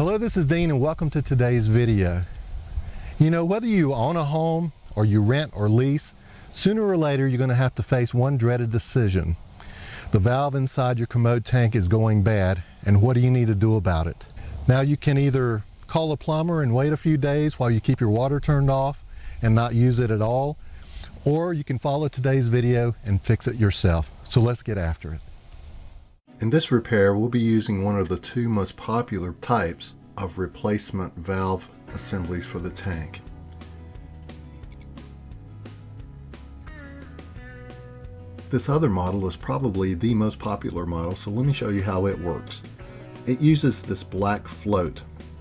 Hello, this is Dean and welcome to today's video. You know, whether you own a home or you rent or lease, sooner or later you're going to have to face one dreaded decision. The valve inside your Commode tank is going bad, and what do you need to do about it? Now you can either call a plumber and wait a few days while you keep your water turned off and not use it at all, or you can follow today's video and fix it yourself. So let's get after it. In this repair, we'll be using one of the two most popular types of replacement valve assemblies for the tank. This other model is probably the most popular model, so let me show you how it works. It uses this black float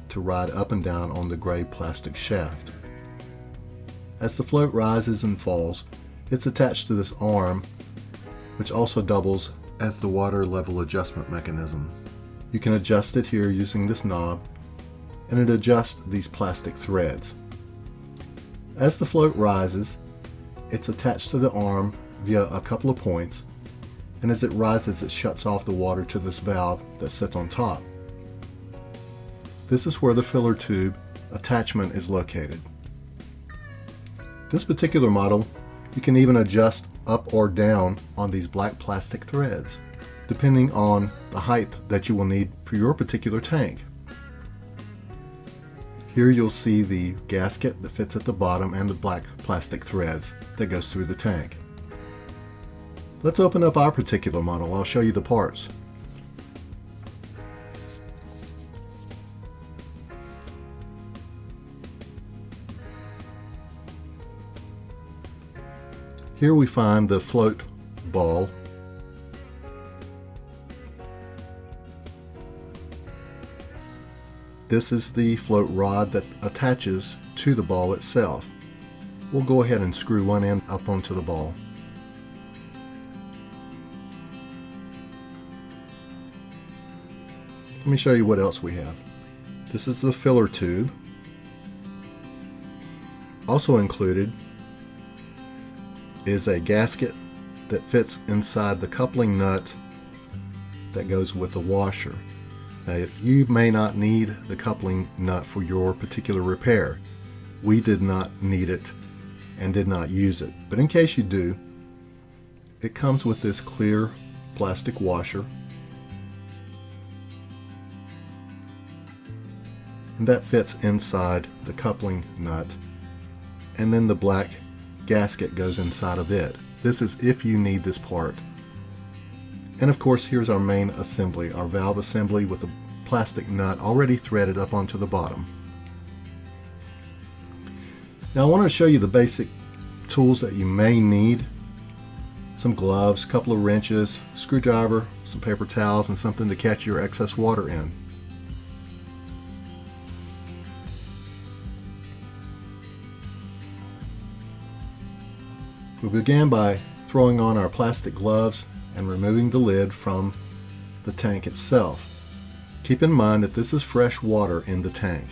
to ride up and down on the gray plastic shaft. As the float rises and falls, it's attached to this arm, which also doubles as the water level adjustment mechanism. You can adjust it here using this knob, and it adjusts these plastic threads. As the float rises, it's attached to the arm via a couple of points, and as it rises, it shuts off the water to this valve that sits on top. This is where the filler tube attachment is located. This particular model, you can even adjust up or down on these black plastic threads, depending on the height that you will need for your particular tank. Here you'll see the gasket that fits at the bottom and the black plastic threads that goes through the tank. Let's open up our particular model. I'll show you the parts. Here we find the float ball. This is the float rod that attaches to the ball itself. We'll go ahead and screw one end up onto the ball. Let me show you what else we have. This is the filler tube. Also included is a gasket that fits inside the coupling nut that goes with the washer. Now, you may not need the coupling nut for your particular repair. We did not need it and did not use it, but in case you do, it comes with this clear plastic washer, and that fits inside the coupling nut, and then the black gasket goes inside of it. This is if you need this part. And of course, here's our main assembly, our valve assembly with the plastic nut already threaded up onto the bottom. Now I want to show you the basic tools that you may need. Some gloves, a couple of wrenches, screwdriver, some paper towels, and something to catch your excess water in. We began by throwing on our plastic gloves and removing the lid from the tank itself. Keep in mind that this is fresh water in the tank.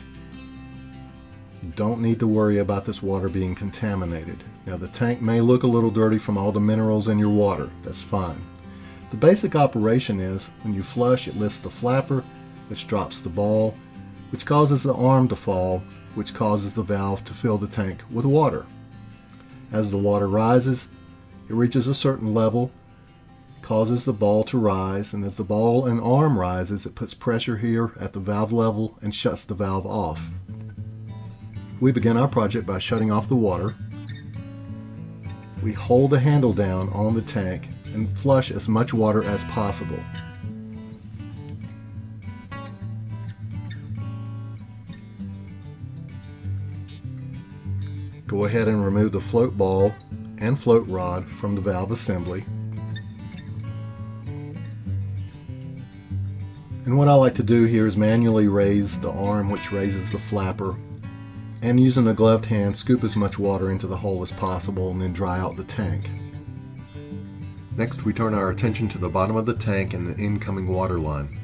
You don't need to worry about this water being contaminated. Now the tank may look a little dirty from all the minerals in your water. That's fine. The basic operation is when you flush, it lifts the flapper, which drops the ball, which causes the arm to fall, which causes the valve to fill the tank with water. As the water rises, it reaches a certain level, causes the ball to rise, and as the ball and arm rises, it puts pressure here at the valve level and shuts the valve off. We begin our project by shutting off the water. We hold the handle down on the tank and flush as much water as possible. Go ahead and remove the float ball and float rod from the valve assembly. And what I like to do here is manually raise the arm, which raises the flapper, and using a gloved hand scoop as much water into the hole as possible and then dry out the tank. Next, we turn our attention to the bottom of the tank and the incoming water line.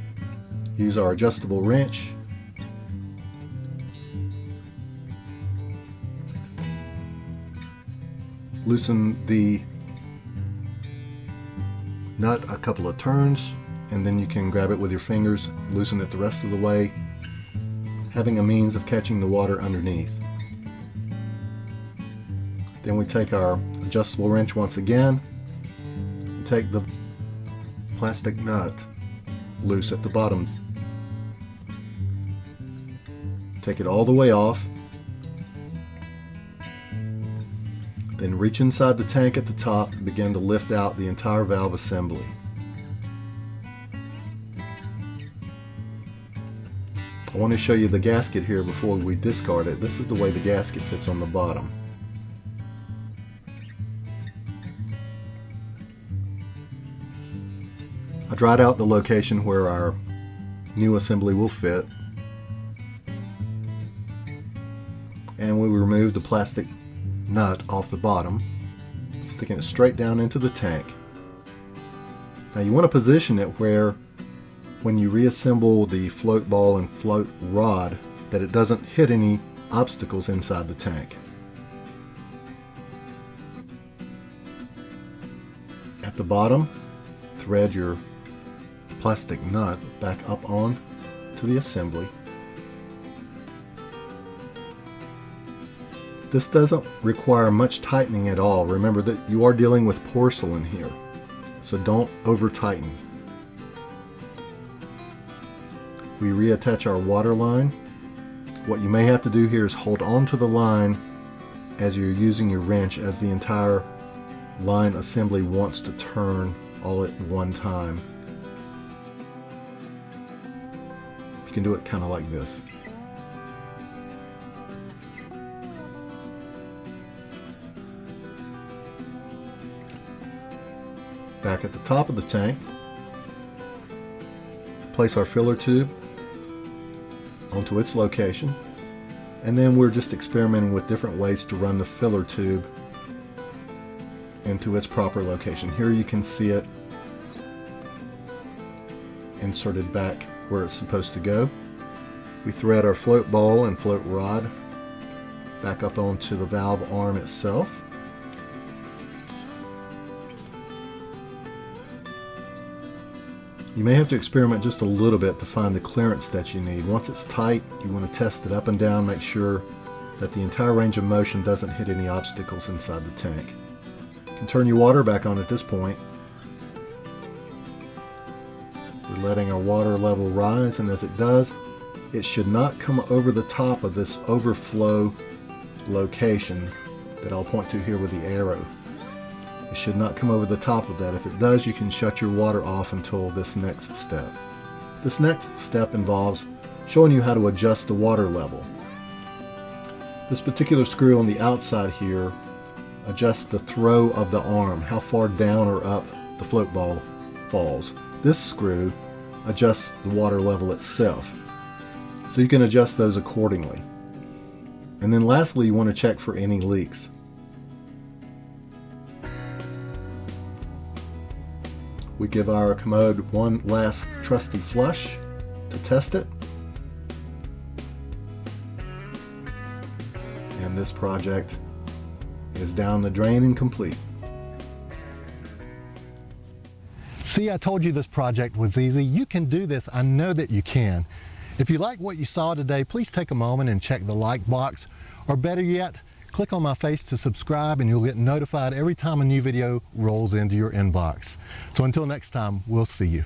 Use our adjustable wrench loosen the nut a couple of turns, and then you can grab it with your fingers, loosen it the rest of the way, having a means of catching the water underneath. Then we take our adjustable wrench once again and take the plastic nut loose at the bottom. Take it all the way off. Then reach inside the tank at the top and begin to lift out the entire valve assembly. I want to show you the gasket here before we discard it. This is the way the gasket fits on the bottom. I dried out the location where our new assembly will fit, and we remove the plastic nut off the bottom, sticking it straight down into the tank. Now you want to position it where, when you reassemble the float ball and float rod, that it doesn't hit any obstacles inside the tank. At the bottom, thread your plastic nut back up on to the assembly. This doesn't require much tightening at all. Remember that you are dealing with porcelain here, so don't over tighten. We reattach our water line. What you may have to do here is hold on to the line as you're using your wrench, as the entire line assembly wants to turn all at one time. You can do it kind of like this. Back at the top of the tank, place our filler tube onto its location, and then we're just experimenting with different ways to run the filler tube into its proper location. Here you can see it inserted back where it's supposed to go. We thread our float ball and float rod back up onto the valve arm itself. You may have to experiment just a little bit to find the clearance that you need. Once it's tight, you want to test it up and down, make sure that the entire range of motion doesn't hit any obstacles inside the tank. You can turn your water back on at this point. We're letting our water level rise, and as it does, it should not come over the top of this overflow location that I'll point to here with the arrow. It should not come over the top of that. If it does, you can shut your water off until this next step. This next step involves showing you how to adjust the water level. This particular screw on the outside here adjusts the throw of the arm, how far down or up the float ball falls. This screw adjusts the water level itself, so you can adjust those accordingly. And then lastly, you want to check for any leaks. We give our Commode one last trusty flush to test it. And this project is down the drain and complete. See, I told you this project was easy. You can do this. I know that you can. If you like what you saw today, please take a moment and check the like box, or better yet, click on my face to subscribe, and you'll get notified every time a new video rolls into your inbox. So until next time, we'll see you.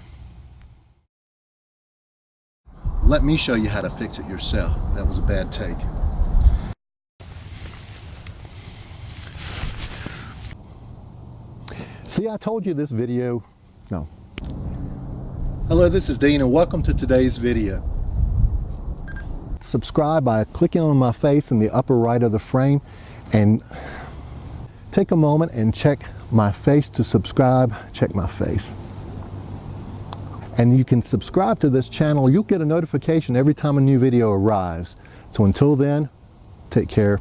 Let me show you how to fix it yourself. That was a bad take. See, I told you this video. No. Hello, this is Dean, and welcome to today's video. Subscribe by clicking on my face in the upper right of the frame, and take a moment and check my face to subscribe. Check my face. And you can subscribe to this channel. You'll get a notification every time a new video arrives. So until then, take care.